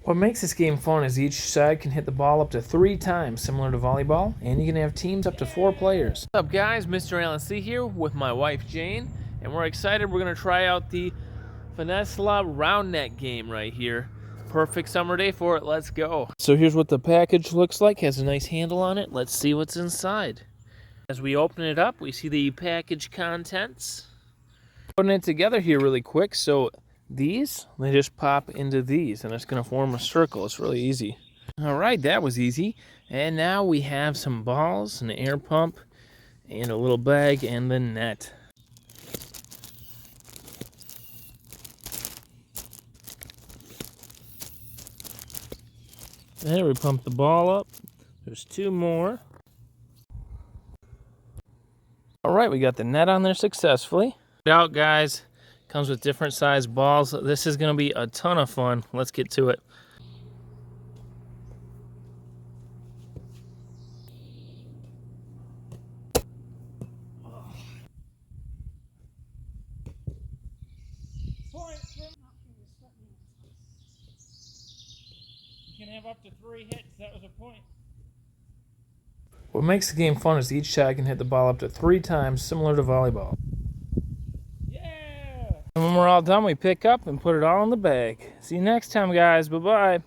What makes this game fun is each side can hit the ball up to 3 times, similar to volleyball, and you can have teams up to 4 players. What's up, guys? Mr. Alan C. here with my wife Jane, and we're excited. We're going to try out the Funeslaball Roundnet game right here. Perfect summer day for it. Let's go. So here's what the package looks like. Has a nice handle on it. Let's see what's inside. As we open it up, we see the package contents. Putting it together here really quick. So these, they just pop into these, and it's going to form a circle. It's really easy. All right, that was easy. And now we have some balls, an air pump, and a little bag, and the net. There, we pump the ball up. There's 2 more. All right, we got the net on there successfully. Out, guys. Comes with different size balls. This is going to be a ton of fun. Let's get to it. You can have up to 3 hits. That was a point. What makes the game fun is each side can hit the ball up to 3 times, similar to volleyball. And when we're all done, we pick up and put it all in the bag. See you next time, guys. Bye-bye.